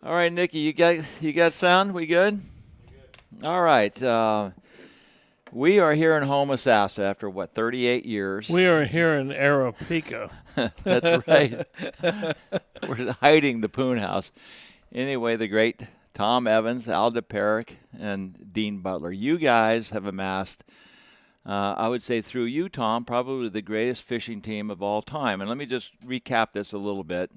All right, Nikki, you got sound? We good? All right. We are here in Homosassa after what 38 years. We are here in Arapika. That's right. We're hiding the Poon House. Anyway, the great Tom Evans, Al Dopirak, and Dean Butler. You guys have amassed, I would say through you, Tom, probably the greatest fishing team of all time. And let me just recap this a little bit.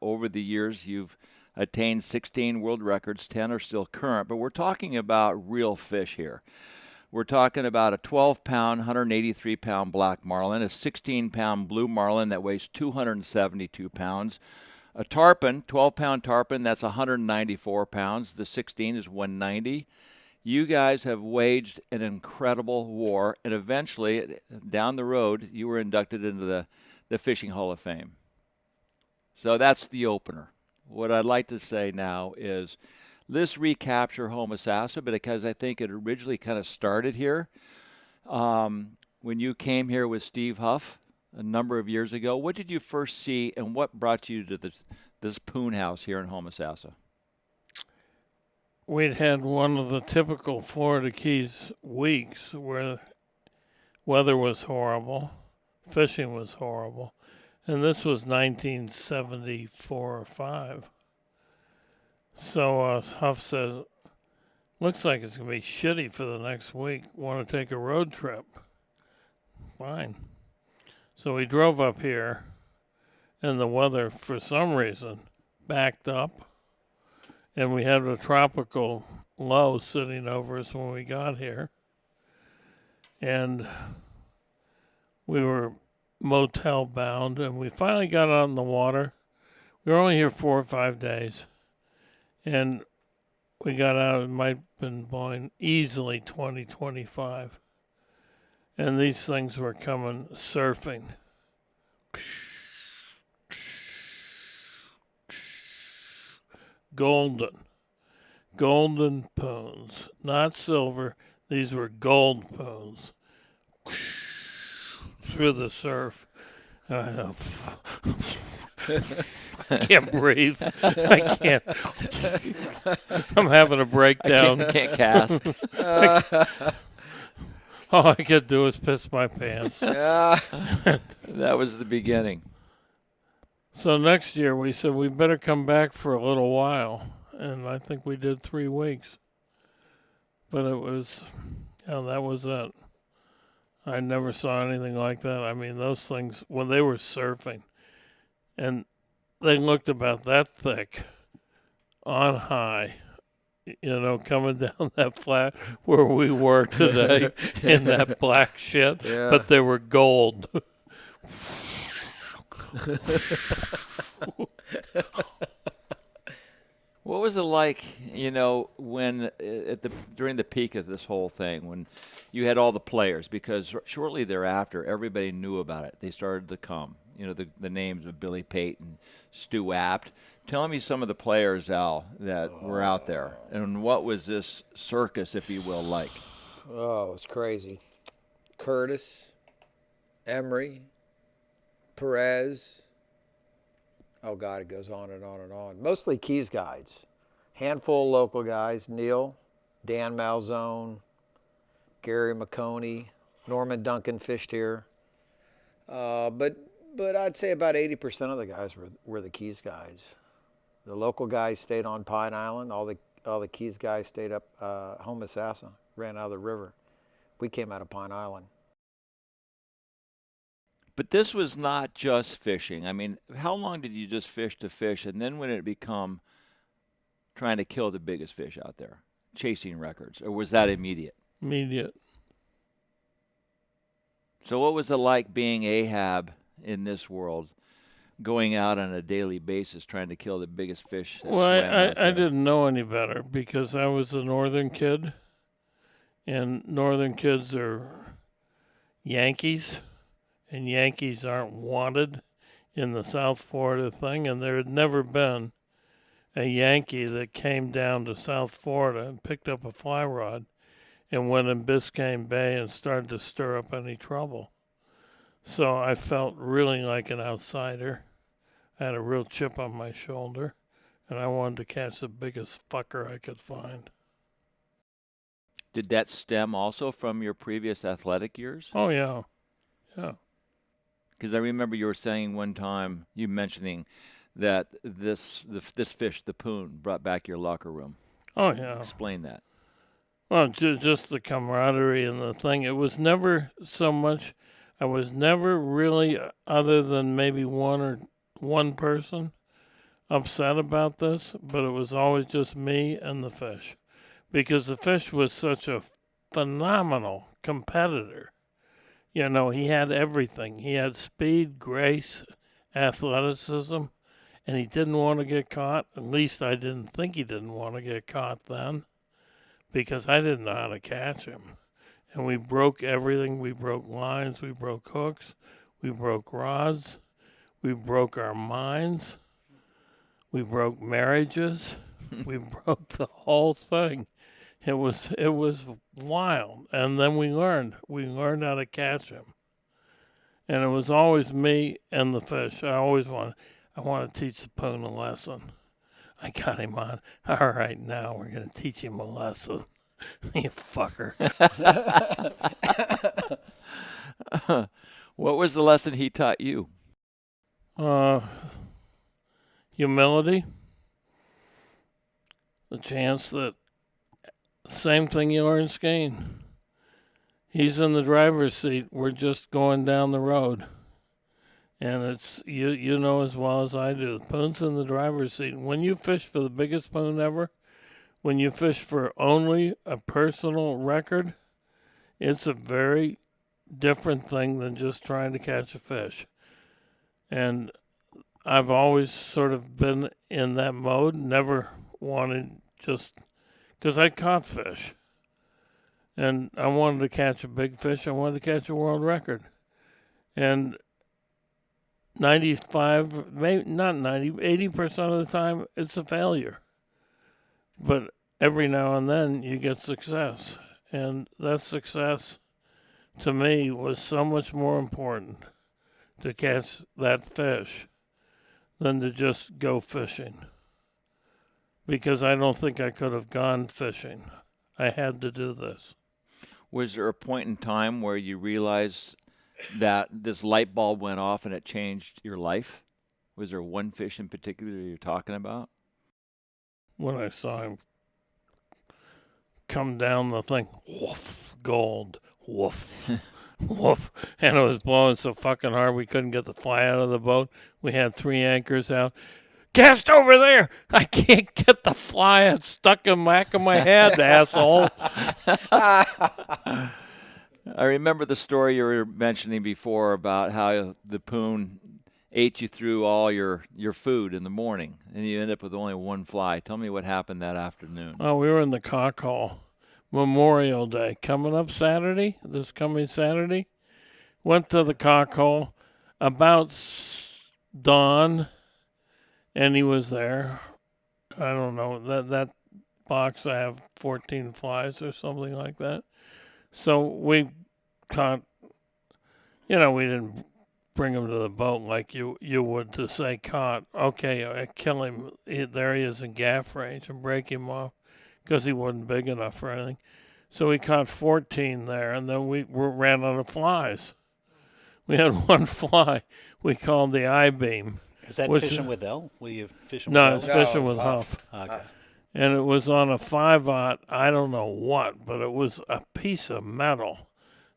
Over the years, you've attained 16 world records, 10 are still current, but we're talking about real fish here. We're talking about a 12-pound, 183-pound black marlin, a 16-pound blue marlin that weighs 272 pounds, a tarpon, 12-pound tarpon, that's 194 pounds. The 16 is 190. You guys have waged an incredible war, and eventually, down the road, you were inducted into the Fishing Hall of Fame. So that's the opener. What I'd like to say now is let's recapture Homosassa, because I think it originally kind of started here. When you came here with Steve Huff a number of years ago, what did you first see and what brought you to this Poon House here in Homosassa? We'd had one of the typical Florida Keys weeks where weather was horrible, fishing was horrible, and this was 1974 or 5. So Huff says, looks like it's going to be shitty for the next week. Want to take a road trip? Fine. So we drove up here, and the weather, for some reason, backed up, and we had a tropical low sitting over us when we got here. And we were motel bound, and we finally got out on the water. We were only here 4 or 5 days. And we got out, it might have been blowing easily 20, 25. And these things were coming surfing. Golden poons, not silver. These were gold poons through the surf. I can't breathe. I can't. I'm having a breakdown. Can't cast. All I could do is piss my pants. That was the beginning. So next year we said we better come back for a little while, and I think we did 3 weeks. But it was, that was it. I never saw anything like that. I mean, those things, when they were surfing, and they looked about that thick on high, coming down that flat where we were today in that black shit, but they were gold. What was it like, when during the peak of this whole thing, when you had all the players? Because shortly thereafter, everybody knew about it. They started to come. The names of Billy Payton, Stu Apt. Tell me some of the players, Al, that were out there, and what was this circus, if you will, like? Oh, it was crazy. Curtis, Emery, Perez. Oh, God, it goes on and on and on. Mostly Keys guides. Handful of local guys. Neil, Dan Malzone, Gary McConey, Norman Duncan fished here. But I'd say about 80% of the guys were the Keys guides. The local guys stayed on Pine Island. All the Keys guys stayed up Homosassa, ran out of the river. We came out of Pine Island. But this was not just fishing. I mean, how long did you just fish to fish, and then when did it become trying to kill the biggest fish out there, chasing records, or was that immediate? Immediate. So what was it like being Ahab in this world, going out on a daily basis trying to kill the biggest fish? Well, I didn't know any better because I was a northern kid, and northern kids are Yankees. And Yankees aren't wanted in the South Florida thing, and there had never been a Yankee that came down to South Florida and picked up a fly rod and went in Biscayne Bay and started to stir up any trouble. So I felt really like an outsider. I had a real chip on my shoulder, and I wanted to catch the biggest fucker I could find. Did that stem also from your previous athletic years? Oh, yeah. Yeah. Because I remember you were saying one time, you mentioning that this fish, the poon, brought back your locker room. Oh, yeah. Explain that. Well, just the camaraderie and the thing. It was never so much. I was never really, other than maybe one person, upset about this, but it was always just me and the fish. Because the fish was such a phenomenal competitor. You know, he had everything. He had speed, grace, athleticism, and he didn't want to get caught. At least I didn't think he didn't want to get caught then, because I didn't know how to catch him. And we broke everything. We broke lines, we broke hooks, we broke rods, we broke our minds, we broke marriages, we broke the whole thing. It was wild, and then we learned how to catch him, and it was always me and the fish. I want to teach the poon a lesson. I got him on. All right, now we're gonna teach him a lesson. You fucker. What was the lesson he taught you? Humility. The chance that. Same thing you learn skiing. He's in the driver's seat. We're just going down the road. And it's you know as well as I do. The poon's in the driver's seat. When you fish for the biggest poon ever, when you fish for only a personal record, it's a very different thing than just trying to catch a fish. And I've always sort of been in that mode, never wanted just... because I caught fish, and I wanted to catch a big fish. I wanted to catch a world record. And 95, maybe not 90, 80% of the time, it's a failure. But every now and then, you get success. And that success, to me, was so much more important to catch that fish than to just go fishing. Because I don't think I could have gone fishing. I had to do this. Was there a point in time where you realized that this light bulb went off and it changed your life? Was there one fish in particular you're talking about? When I saw him come down the thing, woof, gold, woof, woof. And it was blowing so fucking hard we couldn't get the fly out of the boat. We had 3 anchors out. Cast over there! I can't get the fly. It's stuck in the back of my head, asshole. I remember the story you were mentioning before about how the poon ate you through all your food in the morning, and you end up with only one fly. Tell me what happened that afternoon. Oh, we were in the cock hole. Memorial Day. Coming up Saturday, this coming Saturday. Went to the cock hole about dawn. And he was there. I don't know. That box, I have 14 flies or something like that. So we caught, we didn't bring him to the boat like you would to say caught. Okay, I kill him. There he is in gaff range and break him off because he wasn't big enough for anything. So we caught 14 there, and then we ran out of flies. We had one fly we called the I-beam. Is that fishing with L? Were you fishing no, with it's L? fishing with Huff. Okay. And it was on a 5/0, I don't know what, but it was a piece of metal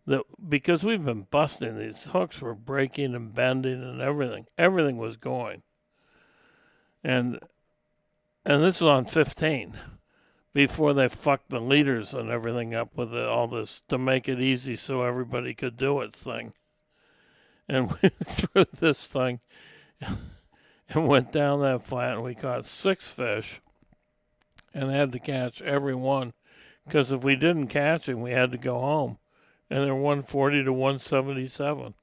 that, because we've been busting, these hooks were breaking and bending and everything. Everything was going. And this is on 15, before they fucked the leaders and everything up with all this to make it easy so everybody could do it thing. And we threw this thing and went down that flat, and we caught 6 fish and had to catch every one, because if we didn't catch them, we had to go home. And they're 140 to 177.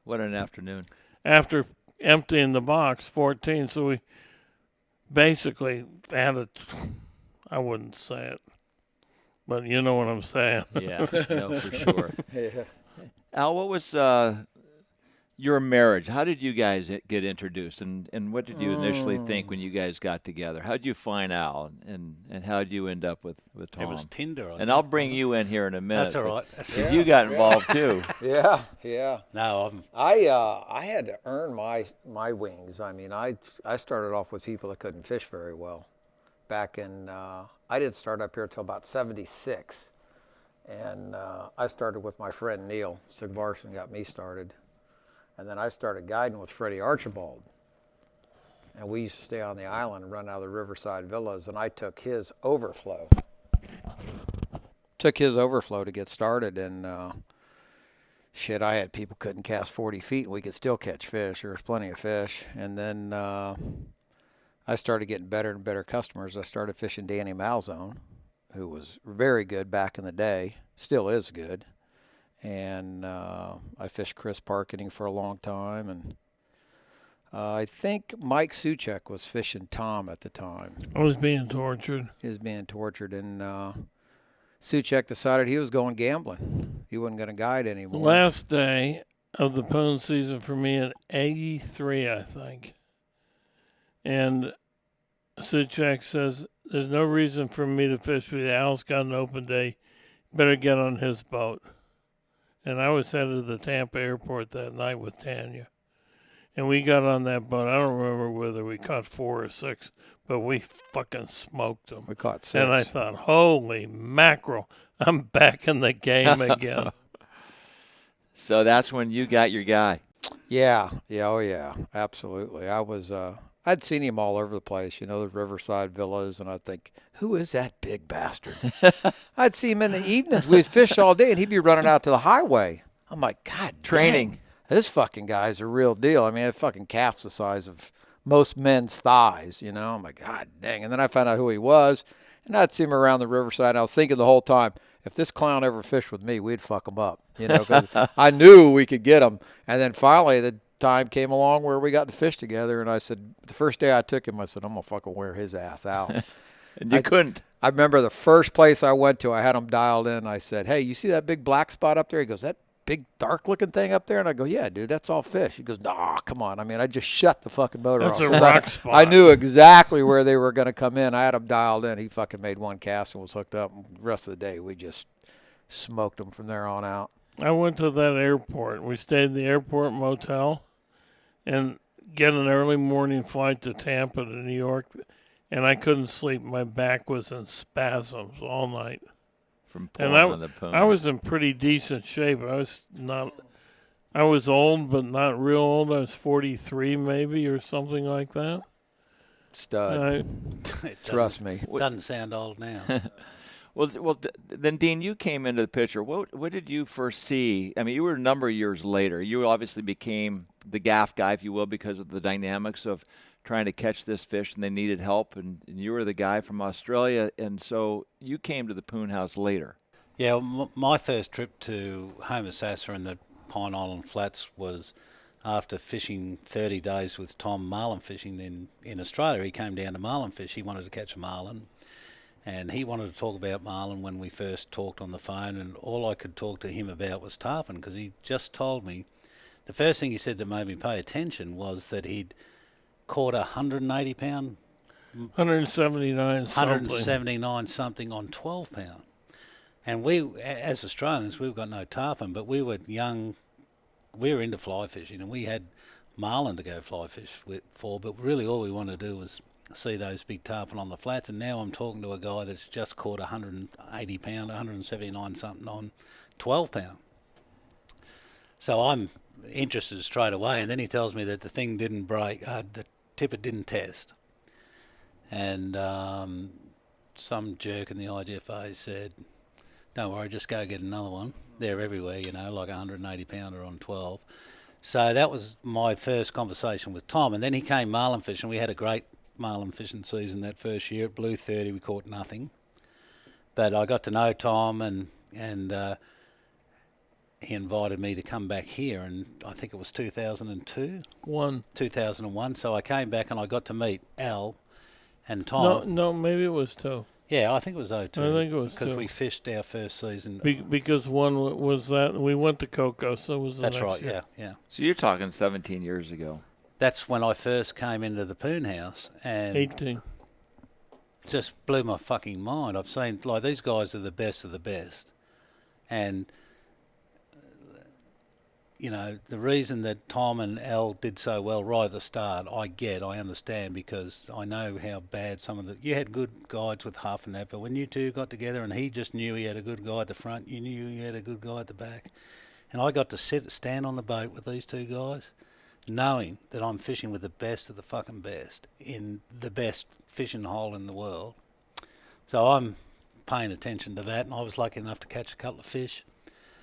What an afternoon. After emptying the box, 14. So we basically had I wouldn't say it, but you know what I'm saying. Yeah, no, for sure. Yeah. Al, what was your marriage, how did you guys get introduced, and what did you initially think when you guys got together? How did you find Al, and how did you end up with Tom? It was Tinder. And I'll bring you in here in a minute. That's all right. Because you got involved too. Yeah. No, I had to earn my wings. I mean, I started off with people that couldn't fish very well. Back in, I didn't start up here until about 76. And I started with my friend Neil. Sigvarsson got me started. And then I started guiding with Freddie Archibald. And we used to stay on the island and run out of the Riverside Villas, and I took his overflow. To get started, and shit, I had people couldn't cast 40 feet, and we could still catch fish. There was plenty of fish. And then I started getting better and better customers. I started fishing Danny Malzone, who was very good back in the day, still is good. And I fished Chris Parkening for a long time, and I think Mike Suchek was fishing Tom at the time. I was being tortured. He was being tortured, and Suchek decided he was going gambling. He wasn't going to guide anymore. Last day of the poon season for me in '83, I think. And Suchek says, there's no reason for me to fish with you. Al's got an open day. Better get on his boat. And I was headed to the Tampa airport that night with Tanya. And we got on that boat. I don't remember whether we caught 4 or 6, but we fucking smoked them. We caught 6. And I thought, holy mackerel, I'm back in the game again. So that's when you got your guy. Yeah, absolutely. I was, I'd seen him all over the place, the Riverside Villas, and I'd think, who is that big bastard? I'd see him in the evenings. We'd fish all day, and he'd be running out to the highway. I'm like, God, training. Dang, this fucking guy's a real deal. I mean, that fucking calf's the size of most men's thighs, I'm like, God dang. And then I found out who he was, and I'd see him around the Riverside, and I was thinking the whole time, if this clown ever fished with me, we'd fuck him up, because I knew we could get him. And then finally, the time came along where we got to fish together, and I said, the first day I took him, I said, I'm going to fucking wear his ass out. And you couldn't. I remember the first place I went to, I had him dialed in. I said, hey, you see that big black spot up there? He goes, that big dark-looking thing up there? And I go, yeah, dude, that's all fish. He goes, nah, come on. I mean, I just shut the fucking motor off. That's a rock spot. I knew exactly where they were going to come in. I had him dialed in. He fucking made one cast and was hooked up. And the rest of the day, we just smoked him from there on out. I went to that airport. We stayed in the airport motel and get an early morning flight to Tampa to New York, and I couldn't sleep. My back was in spasms all night. From pulling on the poon. I was in pretty decent shape. I was old, but not real old. I was 43 maybe or something like that. Stud. Trust me. Doesn't sound old now. Well, then, Dean, you came into the picture. What did you first see? I mean, you were a number of years later. You obviously became the gaff guy, if you will, because of the dynamics of trying to catch this fish, and they needed help, and you were the guy from Australia, and so you came to the Poon House later. Yeah, my first trip to Homosassa and the Pine Island Flats was after fishing 30 days with Tom marlin fishing in Australia. He came down to marlin fish. He wanted to catch a marlin. And he wanted to talk about marlin when we first talked on the phone, and all I could talk to him about was tarpon, because he just told me, the first thing he said that made me pay attention was that he'd caught 180 pound, 179 something on 12 pound. And we, as Australians, we've got no tarpon, but we were young, we were into fly fishing, and we had marlin to go fly fish for, but really all we wanted to do was see those big tarpon on the flats. And now I'm talking to a guy that's just caught 180 pound, 179 something on 12 pound. So I'm interested straight away, and then he tells me that the thing didn't break, the tippet didn't test, and some jerk in the IGFA said, don't worry, just go get another one. They're everywhere, like 180 pounder on 12. So that was my first conversation with Tom, and then he came marlin fishing. We had a great marlin fishing season that first year. At Blue 30 we caught nothing, but I got to know Tom, and he invited me to come back here, and I think it was 2001. So I came back and I got to meet Al and Tom. No, maybe it was 2. Yeah, I think it was 02. I think it was because 2. we fished our first season. Because one was that we went to Coco, so it was the That's next right. year. Yeah. So you're talking 17 years ago. That's when I first came into the Poon House, and 18. just blew my fucking mind. I've seen, like, these guys are the best of the best. And, you know, the reason that Tom and Al did so well right at the start, I understand, because I know how bad some of the... You had good guides with half an hour, but when you two got together and he just knew he had a good guy at the front, you knew you had a good guy at the back. And I got to stand on the boat with these two guys, knowing that I'm fishing with the best of the fucking best in the best fishing hole in the world. So I'm paying attention to that, and I was lucky enough to catch a couple of fish.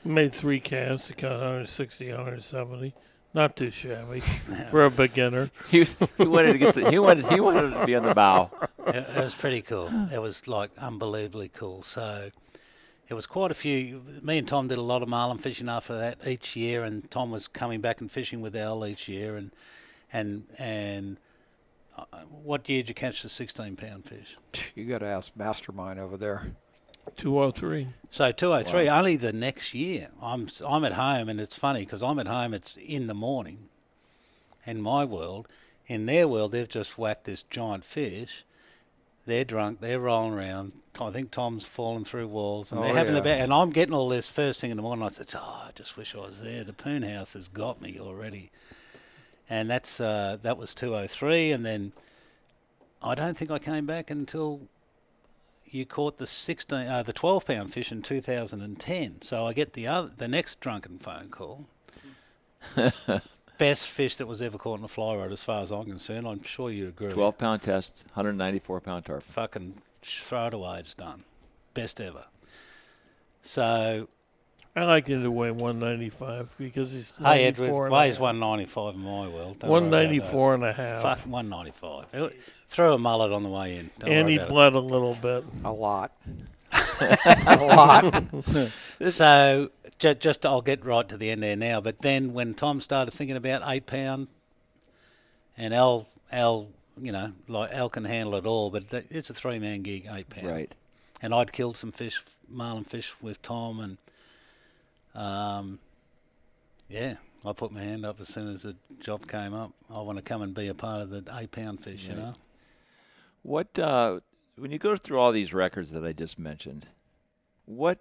Made 3 casts. He caught 160, 170. Not too shabby for a beginner. He wanted to get he wanted to be on the bow. It was pretty cool. It was like unbelievably cool. So it was quite a few. Me and Tom did a lot of marlin fishing after that each year, and Tom was coming back and fishing with Al each year. And what year did you catch the 16-pound fish? You got to ask Mastermind over there. 203. So 203. Wow. Only the next year. I'm at home, and it's funny because I'm at home. It's in the morning. In my world, in their world, they've just whacked this giant fish. They're drunk. They're rolling around. I think Tom's falling through walls, and they're having the best. And I'm getting all this first thing in the morning. I said, I just wish I was there. The Poon House has got me already. And that was 203, and then I don't think I came back until you caught the 12-pound fish in 2010. So I get the next drunken phone call. Best fish that was ever caught in a fly rod, as far as I'm concerned. I'm sure you agree. 12-pound test, 194-pound tarpon. Fucking throw it away. It's done. Best ever. So I like him to weigh 195 because he's hey, it 94 weighs 195 in my world. 194 and a half. Fuck, 195. Throw a mullet on the way in. And he bled a little bit. A lot. A lot. So just I'll get right to the end there now. But then when Tom started thinking about 8-pound, and Al, you know, like Al can handle it all, but it's a 3-man gig, 8-pound. Right. And I'd killed some fish, marlin fish with Tom, and I put my hand up as soon as the job came up. I want to come and be a part of the 8-pound fish, right. You know. What when you go through all these records that I just mentioned, when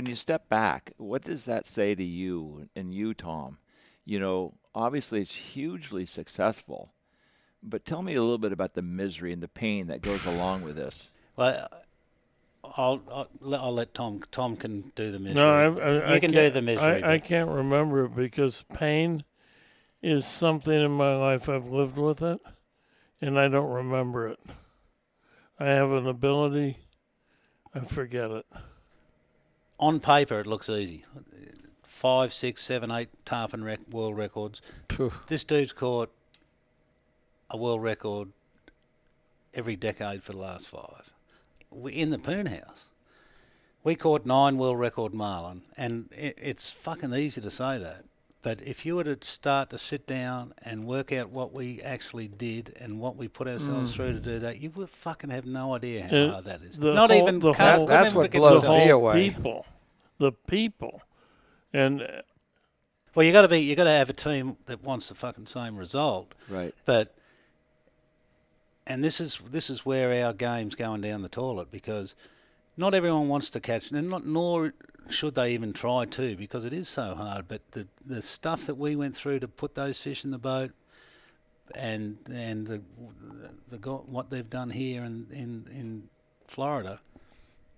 you step back, what does that say to you and you, Tom? You know, obviously it's hugely successful, but tell me a little bit about the misery and the pain that goes along with this. Well, I'll let Tom. Tom can do the misery. No, you can do the misery. I can't remember it because pain is something in my life. I've lived with it, and I don't remember it. I have an ability. I forget it. On paper, it looks easy. 5, 6, 7, 8 tarpon world records. This dude's caught a world record every decade for the last 5. In the Poon House, we caught 9 world record marlin, and it's fucking easy to say that. But if you were to start to sit down and work out what we actually did and what we put ourselves through to do that, you would fucking have no idea how hard that is. That's what blows me away. The people, and well, you got to have a team that wants the fucking same result. Right. But and this is where our game's going down the toilet, because not everyone wants to catch, and nor should they even try to, because it is so hard. But the stuff that we went through to put those fish in the boat, and what they've done here in Florida,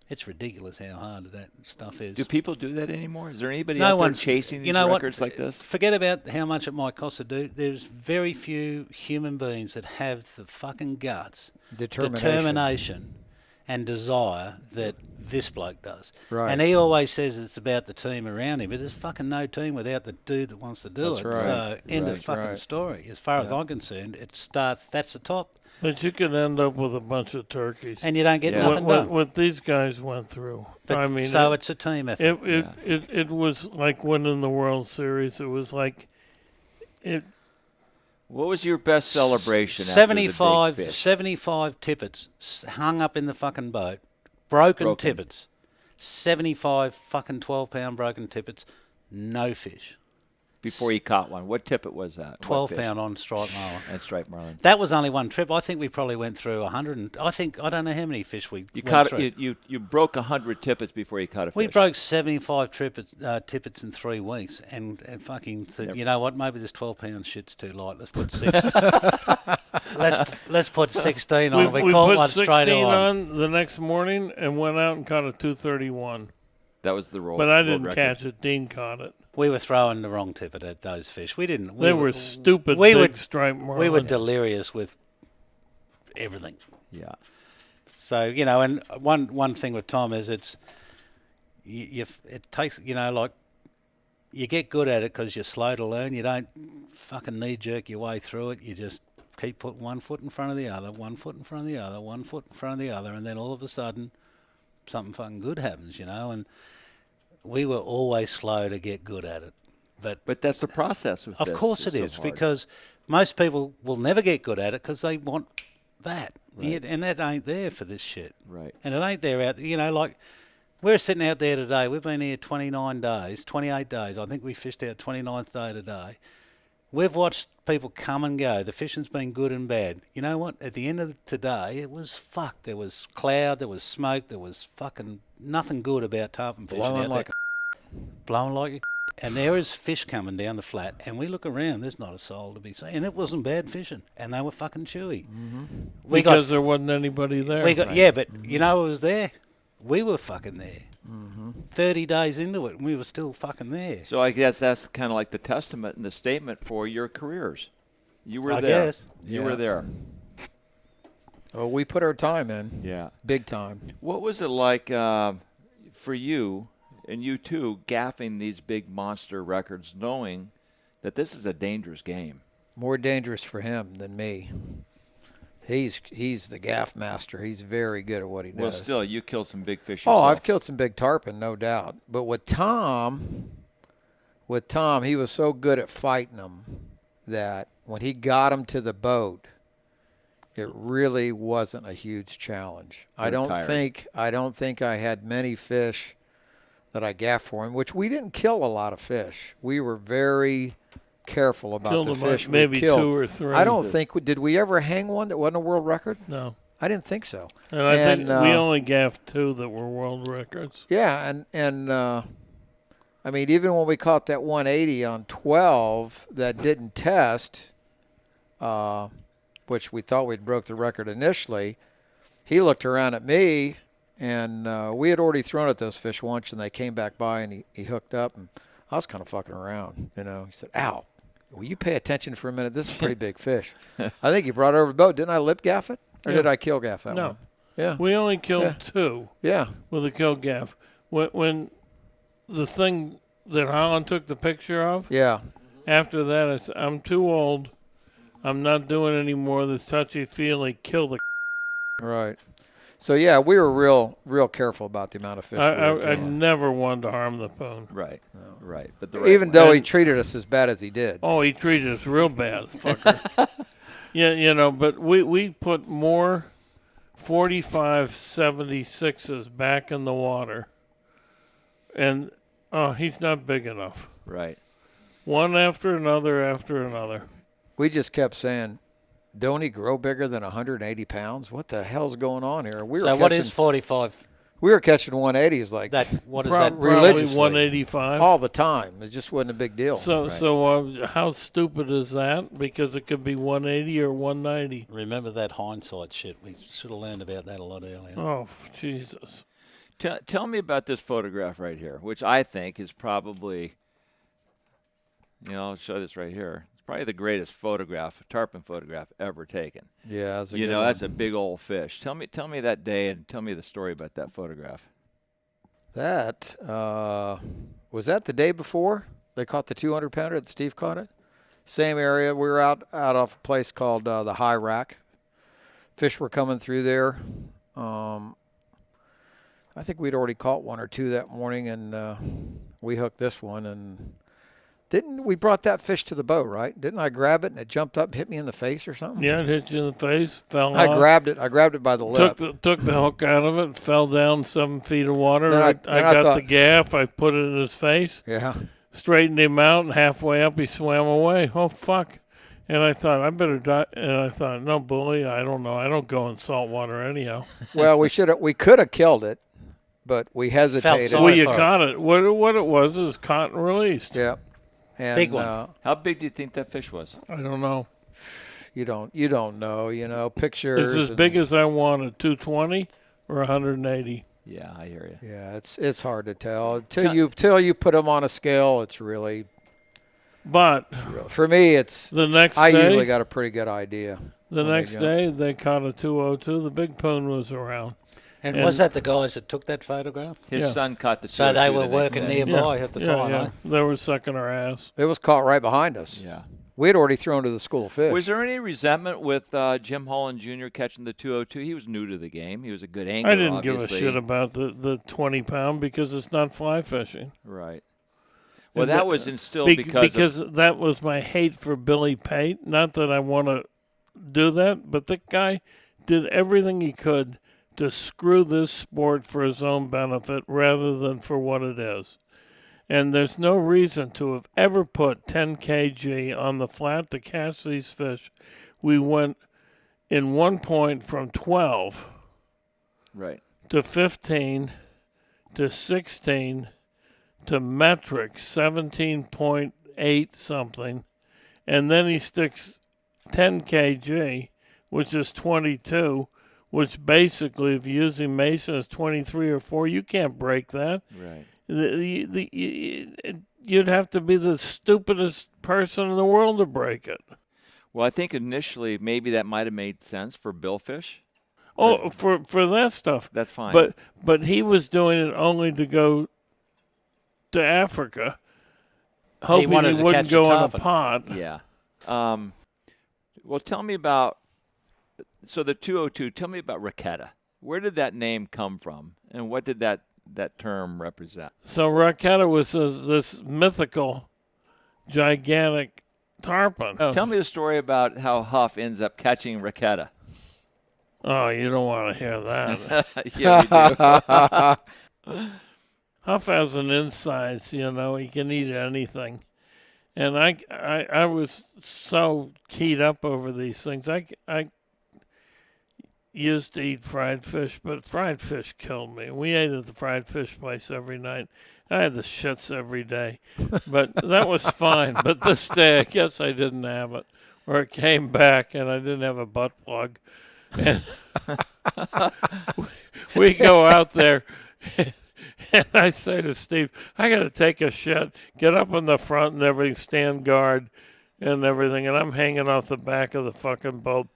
it's ridiculous how hard that stuff is. Do people do that anymore? Is there anybody out there chasing these records like this? Forget about how much it might cost to do. There's very few human beings that have the fucking guts, determination and desire that this bloke does. Right. And he always says it's about the team around him, but there's fucking no team without the dude that wants to do it. Right. So end of fucking story. As far as I'm concerned, that's the top. But you could end up with a bunch of turkeys. And you don't get nothing done. What these guys went through. But I mean, it's a team effort. It was like winning the World Series. It was like What was your best celebration? 75, after the big fish? 75 tippets hung up in the fucking boat. Broken tippets. 75 fucking 12-pound broken tippets. No fish. Before you caught one. What tippet was that? 12-pound on striped marlin. And striped marlin. That was only one trip. I think we probably went through 100. I don't know how many fish we You went caught through. you broke 100 tippets before you caught a fish. We broke 75 tippets in 3 weeks, and fucking said, you know what? Maybe this 12-pound shit's too light. Let's put 6. let's put 16 on. We caught put one 16 straight on. the next morning and went out and caught a 231. That was the roll. But I world didn't record. catch it. Dean caught it. We were throwing the wrong tippet at those fish. We didn't. They were stupid we big were- striped marlin. We were delirious with everything. Yeah. So, you know, and one thing with Tom is it takes, you know, like, you get good at it because you're slow to learn. You don't fucking knee-jerk your way through it. You just keep putting 1 foot in front of the other, 1 foot in front of the other, 1 foot in front of the other, and then all of a sudden something fucking good happens, you know. And we were always slow to get good at it. But that's the process with Of this. course it It's is, so hard. because most people will never get good at it because they want that. Right. And that ain't there for this shit. Right. And it ain't there out, you know, like, we're sitting out there today. We've been here 29 days, 28 days. I think we fished out 29th day today. We've watched people come and go. The fishing's been good and bad. You know what? At the end of today, it was fucked. There was cloud, there was smoke, there was fucking nothing good about tarpon fishing Blowing out like there. Blowing like a and there is fish coming down the flat, and we look around, there's not a soul to be seen. And it wasn't bad fishing, and they were fucking chewy. Mm-hmm. Because there wasn't anybody there. Yeah, but you know who was there? We were fucking there. 30 days into it, and we were still fucking there. So I guess that's kind of like the testament and the statement for your careers. You were I there. guess. You Yeah. were there. Oh, we put our time in. Yeah. Big time. What was it like for you, and you too, gaffing these big monster records, knowing that this is a dangerous game? More dangerous for him than me. He's the gaff master. He's very good at what he does. Well, still, you killed some big fish Oh, yourself. I've killed some big tarpon, no doubt. But with Tom, he was so good at fighting them that when he got them to the boat, it really wasn't a huge challenge. I don't think I had many fish that I gaffed for him, which we didn't kill a lot of fish. We were very careful about Killed the about fish maybe we killed. 2 or 3. I don't think did we ever hang one that wasn't a world record? No. I didn't think so. And I think we only gaffed 2 that were world records. Yeah, and I mean, even when we caught that 180 on 12 that didn't test, which we thought we'd broke the record initially, he looked around at me, and we had already thrown at those fish once, and they came back by, and he hooked up, and I was kind of fucking around, you know. He said, "Ow, will you pay attention for a minute? This is a pretty big fish." I think he brought it over the boat. Didn't I lip gaff it? Or Yeah. did I kill gaff that No. one? Yeah. We only killed 2 Yeah. with a kill gaff. When the thing that Holland took the picture of, Yeah. after that, I said, I'm too old. I'm not doing any more of this touchy-feely kill the Right. So, yeah, we were real careful about the amount of fish we were I killing. never wanted to harm the poon. Right. Right. But the Even right though way. he treated us as bad as he did. Oh, he treated us real bad, fucker. Yeah, you know, but we put more 45-76s back in the water. And, he's not big enough. Right. One after another. We just kept saying, don't he grow bigger than 180 pounds? What the hell's going on here? So what is 45? We were catching 180s like What is Prob- that? Probably religiously. 185. all the time. It just wasn't a big deal. So how stupid is that? Because it could be 180 or 190. Remember that hindsight shit. We should have learned about that a lot earlier. Oh, Jesus. Tell me about this photograph right here, which I think is probably, I'll show this right here. It's probably the greatest tarpon photograph ever taken. Yeah, that's a You good know, one. that's a big old fish. Tell me that day and tell me the story about that photograph. That was that the day before they caught the 200-pounder that Steve caught it? Same area. We were out off a place called the High Rack. Fish were coming through there. I think we'd already caught 1 or 2 that morning, and we hooked this one. And Didn't we brought that fish to the boat, right? Didn't I grab it and it jumped up and hit me in the face or something? Yeah, it hit you in the face, fell I off. grabbed it. I grabbed it by the lip. Took the hook out of it, fell down 7 feet of water. Then I got thought- the gaff. I put it in his face, Yeah. straightened him out, and halfway up he swam away. Oh, fuck. And I thought, I better die. And I thought, no, bully, I don't know. I don't go in salt water anyhow. Well, we could have killed it, but we hesitated. sorry Well, you for it. caught it. What it was caught and released. Yeah. And, Big one. How big do you think that fish was? I don't know. You don't know. Pictures. It's as big as I wanted, 220 or 180. Yeah, I hear you. Yeah, it's hard to tell till you put them on a scale. It's really, But for me, it's. the next I day, usually got a pretty good idea. the when they next jump. day they caught a 202. The big poon was around. And was that the guys that took that photograph? His Yeah. son caught the So they 202 were the next working day. nearby at the time, Yeah. eh? They were sucking our ass. It was caught right behind us. Yeah. We had already thrown to the school of fish. Was there any resentment with Jim Holland Jr. catching the 202? He was new to the game. He was a good angler, I didn't obviously. give a shit about the 20-pound because it's not fly fishing. Right. Well, And that the- was instilled because of, that was my hate for Billy Pate. Not that I want to do that, but the guy did everything he could to screw this sport for his own benefit rather than for what it is. And there's no reason to have ever put 10 kg on the flat to catch these fish. We went in one point from 12 right. to 15 to 16 to metric 17.8 something, and then he sticks 10 kg, which is 22, which basically, if you're using Mason, is 23 or 4. You can't break that. Right. You'd have to be the stupidest person in the world to break it. Well, I think initially maybe that might have made sense for billfish. Oh, for that stuff. That's fine. But he was doing it only to go to Africa, hoping he wanted to wouldn't catch go a on a tarpon. pod. yeah. Well, tell me about the 202. Tell me about Ricotta. Where did that name come from, and what did that term represent? So Ricotta was this mythical, gigantic tarpon. Tell me the story about how Huff ends up catching Ricotta. Oh, you don't want to hear that. Yeah, we do. Huff has an insides, he can eat anything. And I was so keyed up over these things. I used to eat fried fish, but fried fish killed me. We ate at the fried fish place every night. I had the shits every day. But that was fine. But this day, I guess I didn't have it. Or it came back and I didn't have a butt plug. And we go out there, and I say to Steve, I got to take a shit, get up in the front and everything, stand guard and everything, and I'm hanging off the back of the fucking boat.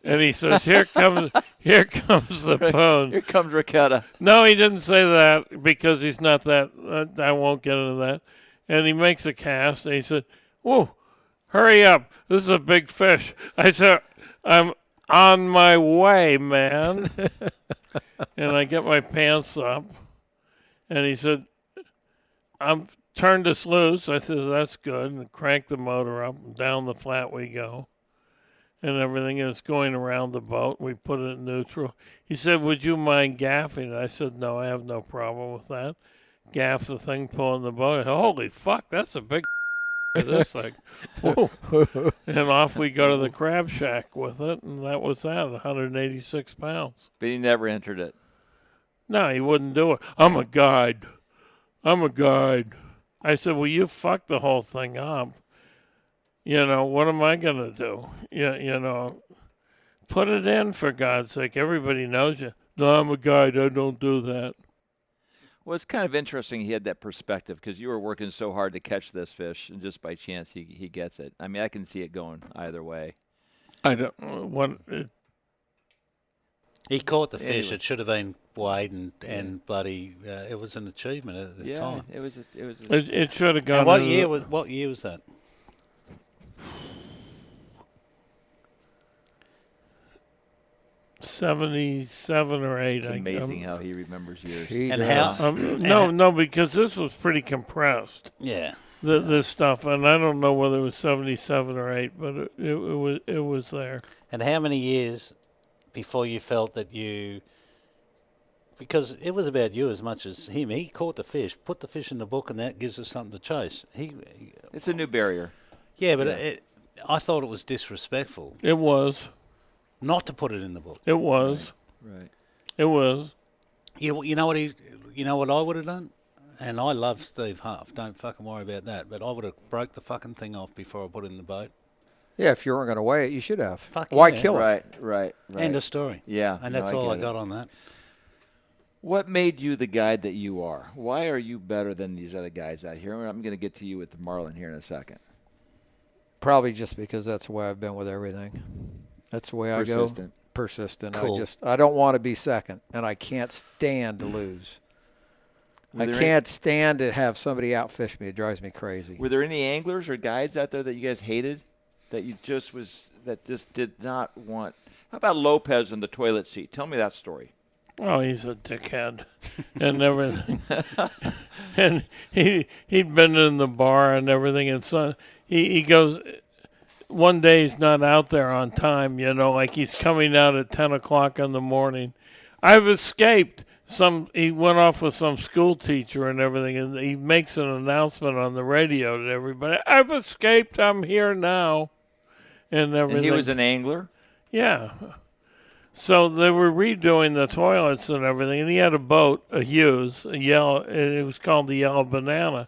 And he says, here comes the phone. Here comes Ricotta. No, he didn't say that because he's not that. I won't get into that. And he makes a cast, and he said, whoa, hurry up. This is a big fish. I said, I'm on my way, man. And I get my pants up, and he said, I'm turned this loose. I said, that's good. And crank the motor up, and down the flat we go. And everything is going around the boat. We put it in neutral. He said, would you mind gaffing? I said, no, I have no problem with that. Gaff the thing, pulling the boat. Holy fuck, that's a big this thing. Whoa. And off we go to the crab shack with it, and that was that, 186 pounds. But he never entered it. No, he wouldn't do it. I'm a guide. I said, well, you fucked the whole thing up. What am I going to do? Put it in, for God's sake. Everybody knows you. No, I'm a guide. I don't do that. Well, it's kind of interesting he had that perspective because you were working so hard to catch this fish, and just by chance he gets it. I mean, I can see it going either way. I don't what. He caught the fish. Anyway. It should have been weighed and bloody. It was an achievement at the time. it was. It should have gone. And into what year was that? 77 or 8. It's amazing how he remembers years. He And does. how- No, because this was pretty compressed. Yeah. This stuff, and I don't know whether it was 77 or 8, but it was there. And how many years before you felt that you... Because it was about you as much as him. He caught the fish, put the fish in the book, and that gives us something to chase. It's a new barrier. Yeah, but Yeah. I thought it was disrespectful It was. not to put it in the book. It was. Right. It was. You know what I would have done? And I love Steve Huff. Don't fucking worry about that. But I would have broke the fucking thing off before I put it in the boat. Yeah, if you weren't going to weigh it, you should have. Fuck Why yeah. kill it? Right. End of story. Yeah. And no, that's all I get it. got on that. What made you the guy that you are? Why are you better than these other guys out here? I'm going to get to you with the Marlin here in a second. Probably just because that's the way I've been with everything. That's the way I go. Persistent. Persistent. Cool. I don't want to be second, and I can't stand to lose. Were I there can't stand to have somebody outfish me. It drives me crazy. Were there any anglers or guides out there that you guys hated that you just did not want? How about Lopez in the toilet seat? Tell me that story. Oh, he's a dickhead and everything. And he'd been in the bar and everything, and so he goes. One day he's not out there on time, like he's coming out at 10 o'clock in the morning. I've escaped. He went off with some school teacher and everything, and he makes an announcement on the radio to everybody. I've escaped. I'm here now, and everything. And he was an angler? Yeah. So they were redoing the toilets and everything, and he had a boat, a Hughes, a yellow. It was called the Yellow Banana,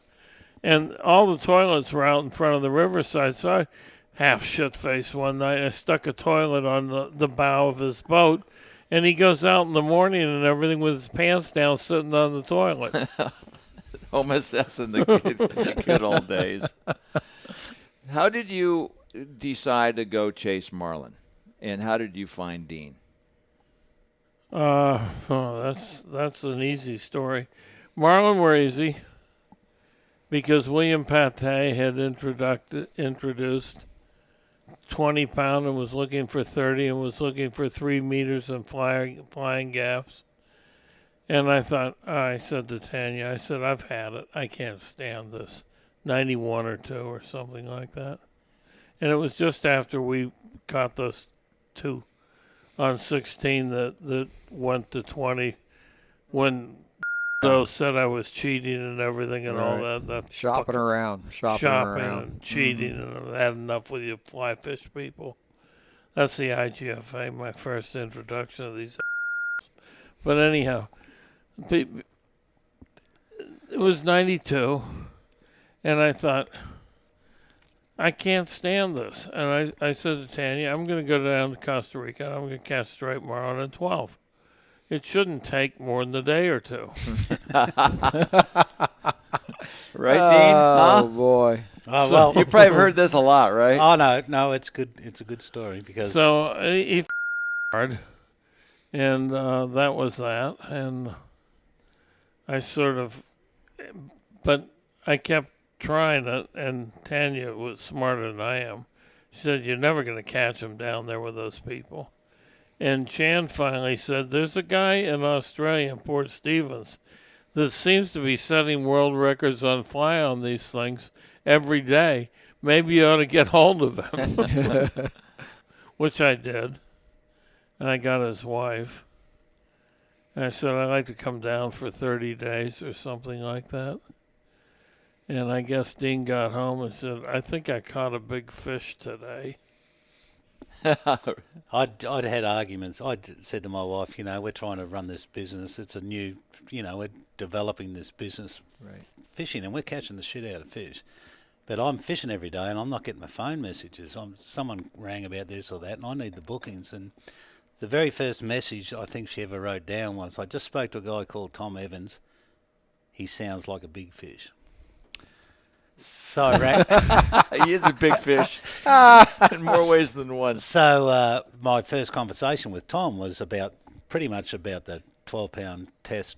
and all the toilets were out in front of the riverside. So I, half shit-faced one night, I stuck a toilet on the bow of his boat, and he goes out in the morning and everything with his pants down, sitting on the toilet. Homosassa in the good old days. How did you decide to go chase Marlin, and how did you find Dean? That's an easy story. Marlin were easy because William Pate had introduced 20-pound and was looking for 30 and was looking for 3 meters and flying gaffs. And I said to Tanya, I've had it. I can't stand this. 91 or 2 or something like that. And it was just after we caught those 2 on 16 that went to 20 when those said I was cheating and everything and all that Shopping around. and cheating and I had enough with you fly fish people. That's the IGFA, my first introduction of these. But anyhow, it was 92, and I thought, I can't stand this. And I said to Tanya, I'm going to go down to Costa Rica, and I'm going to catch striped marlin at 12. It shouldn't take more than a day or 2. Right, Dean? Oh, Huh? boy. Oh, well. You probably have heard this a lot, right? Oh, no, it's good. It's a good story because... So he hard, and that was that. And I but I kept trying it, and Tanya was smarter than I am. She said, you're never going to catch him down there with those people. And Chan finally said, there's a guy in Australia, in Port Stephens, that seems to be setting world records on fly on these things every day. Maybe you ought to get hold of him. Which I did. And I got his wife. And I said, I'd like to come down for 30 days or something like that. And I guess Dean got home and said, I think I caught a big fish today. I'd had arguments. I'd said to my wife, we're trying to run this business. It's a new, we're developing this business, Right. fishing, and we're catching the shit out of fish. But I'm fishing every day, and I'm not getting my phone messages. Someone rang about this or that, and I need the bookings. And the very first message I think she ever wrote down was, I just spoke to a guy called Tom Evans. He sounds like a big fish. So I rang. He is a big fish in more ways than one. So my first conversation with Tom was pretty much about the 12-pound test,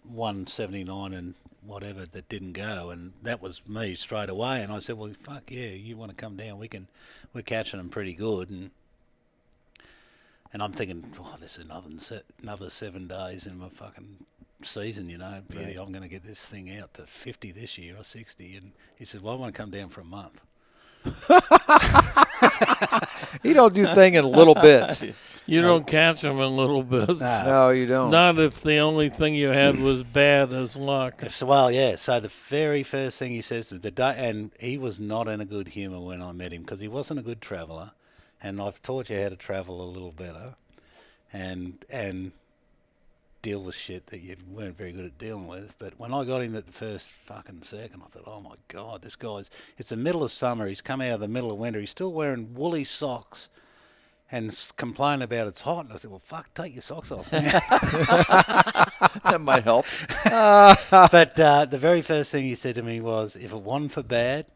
179 and whatever that didn't go, and that was me straight away. And I said, well, fuck yeah, you want to come down? We're catching them pretty good. And And I'm thinking, oh, there's another 7 days in my fucking season, you know. Beauty, I'm going to get this thing out to 50 this year or 60. And he said, well, I want to come down for a month. You don't do thing in little bits. You don't catch them in little bits. No, you don't. Not if the only thing you had was bad as luck. So, well, yeah. So the very first thing he says to the day, and he was not in a good humour when I met him because he wasn't a good traveller, and I've taught you how to travel a little better, and deal with shit that you weren't very good at dealing with. But when I got him at the first fucking second, I thought, oh my God, this guy's. It's the middle of summer. He's come out of the middle of winter. He's still wearing woolly socks. And complain about it's hot. And I said, well, fuck, take your socks off, man. That might help. But the very first thing he said to me was, if it wasn't for bad,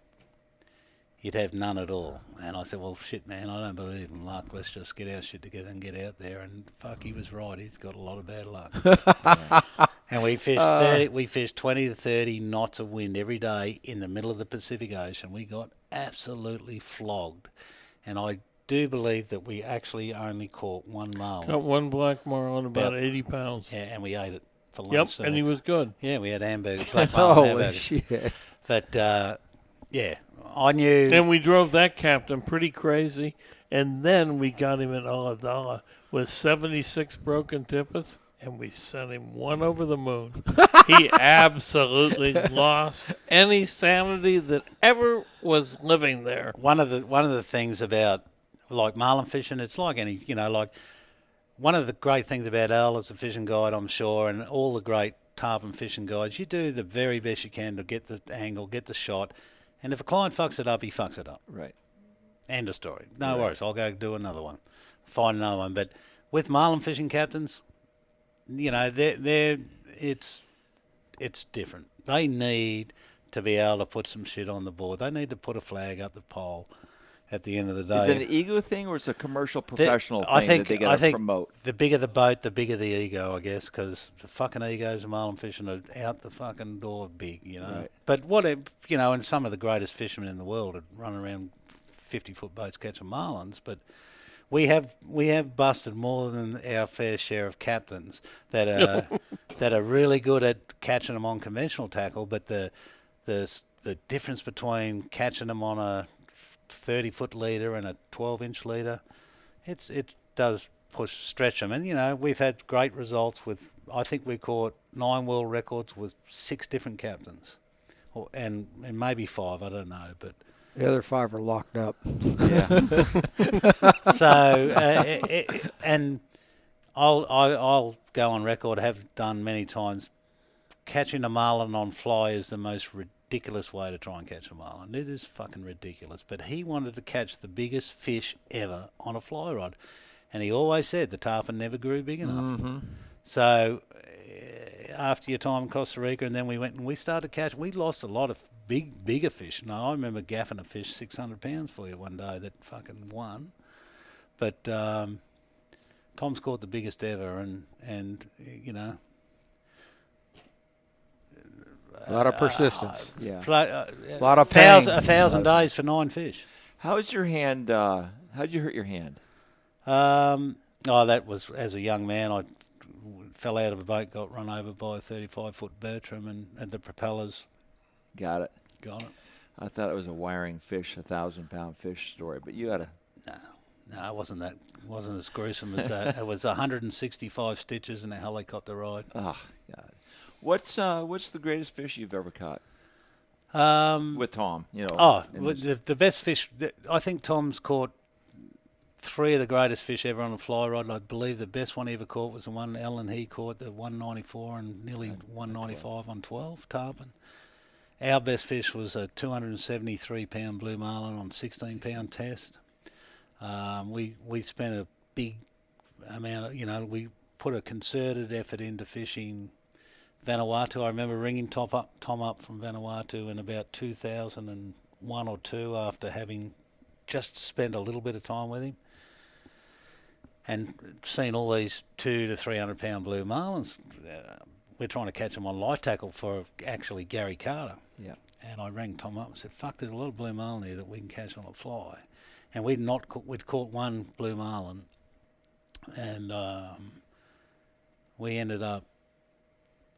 you'd have none at all. And I said, well, shit, man, I don't believe in luck. Let's just get our shit together and get out there. And fuck, he was right. He's got a lot of bad luck. And we fished 20 to 30 knots of wind every day in the middle of the Pacific Ocean. We got absolutely flogged. And I do believe that we actually only caught one marlin. Got one black marlin, about 80 pounds. Yeah, and we ate it for lunch. Yep, so and he was good. Yeah, we had hamburgers, black marlin Holy hamburgers. shit. But, yeah, I knew... And we drove that captain pretty crazy, and then we got him at Ulladulla with 76 broken tippets, and we sent him one over the moon. He absolutely lost any sanity that ever was living there. One of the things about, like, marlin fishing, it's like any, you know, like, one of the great things about Al as a fishing guide, I'm sure, and all the great tarpon fishing guides, you do the very best you can to get the angle, get the shot, and if a client fucks it up, he fucks it up. Right. End of story. No worries, I'll go do another one. Find another one. But with marlin fishing captains, you know, it's different. They need to be able to put some shit on the board. They need to put a flag up the pole at the end of the day. Is it an ego thing or is it a commercial, professional thing that they got to promote? The bigger the boat, the bigger the ego, I guess, because the fucking egos of marlin fishing are out the fucking door big, you know. Right. But what, you know, and some of the greatest fishermen in the world are running around 50-foot boats catching marlins, but we have busted more than our fair share of captains that are really good at catching them on conventional tackle, but the difference between catching them on a 30-foot leader and a 12-inch leader, it does stretch them. And, you know, we've had great results with, I think we caught 9 world records with 6 different captains. And maybe 5, I don't know. But The other 5 are locked up. Yeah. So, and I'll go on record, have done many times, catching a marlin on fly is the most ridiculous way to try and catch a marlin. It is fucking ridiculous. But he wanted to catch the biggest fish ever on a fly rod. And he always said the tarpon never grew big enough. Mm-hmm. So after your time in Costa Rica, and then we went and we started catching, we lost a lot of bigger fish. Now, I remember gaffing a fish 600 pounds for you one day that fucking won. But Tom's caught the biggest ever, and you know, A lot of persistence. Yeah. A lot of pain. 1,000 days for 9 fish. How's your hand? How'd you hurt your hand? That was as a young man. I fell out of a boat, got run over by a 35-foot Bertram, and the propellers Got it. got it. I thought it was a wiring fish, 1,000-pound fish story, but you had a. No, it wasn't that. It wasn't as gruesome as that. It was 165 stitches in a helicopter ride. Oh, God. What's the greatest fish you've ever caught with Tom? You know. The best fish. I think Tom's caught 3 of the greatest fish ever on a fly rod. I believe the best one he ever caught was the one Ellen he caught, the 194 and nearly 195 on 12 tarpon. Our best fish was a 273-pound blue marlin on 16-pound test. We spent a big amount of, you know, we put a concerted effort into fishing Vanuatu. I remember ringing Tom up from Vanuatu in about 2001 or 2 after having just spent a little bit of time with him and seen all these 200 to 300-pound blue marlins. We're trying to catch them on light tackle for actually Gary Carter. Yeah. And I rang Tom up and said, fuck, there's a lot of blue marlin here that we can catch on a fly. And we'd caught one blue marlin and we ended up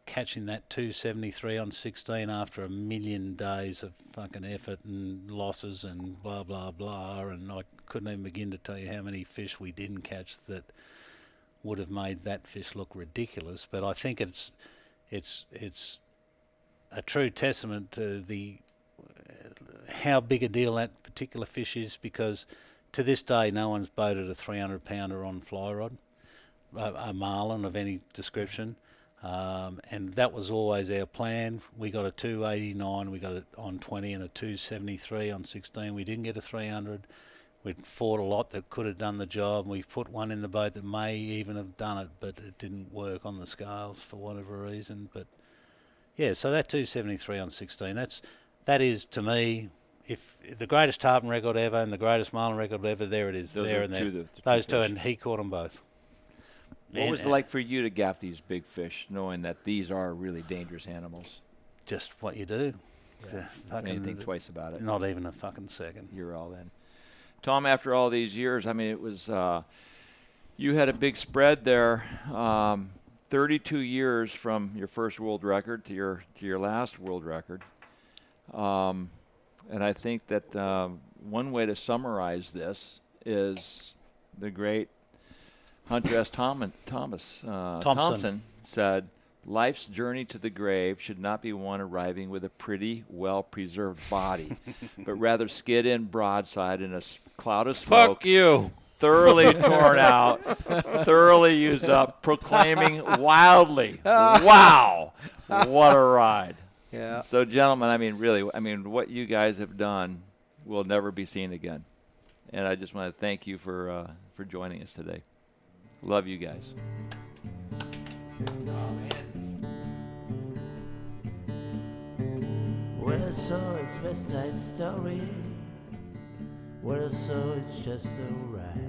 catching that 273 on 16 after a million days of fucking effort and losses and blah blah blah, and I couldn't even begin to tell you how many fish we didn't catch that would have made that fish look ridiculous. But I think it's a true testament to the how big a deal that particular fish is, because to this day no one's boated a 300 pounder on fly rod, a marlin of any description. And that was always our plan. We got a 289, we got it on 20, and a 273 on 16. We didn't get a 300. We'd fought a lot that could have done the job. We put one in the boat that may even have done it, but it didn't work on the scales for whatever reason. But yeah, so that 273 on 16, that is to me, if the greatest tarpon record ever and the greatest marlin record ever, there it is. Those there are and there. the Those two, fish. and he caught them both. What was it like for you to gaff these big fish, knowing that these are really dangerous animals? Just what you do. Yeah. Didn't think twice about it. Not even a fucking second. You're all in. Tom, after all these years, I mean, it was you had a big spread there. 32 years from your first world record to your last world record, and I think that one way to summarize this is the great Hunter S. Thompson said, "Life's journey to the grave should not be one arriving with a pretty, well-preserved body, but rather skid in broadside in a cloud of smoke. Fuck you. Thoroughly torn out, thoroughly used up, proclaiming wildly, wow, what a ride." Yeah. So, gentlemen, I mean, really, what you guys have done will never be seen again. And I just want to thank you for joining us today. Love you guys. What I saw is West Side Story. What I saw is just alright.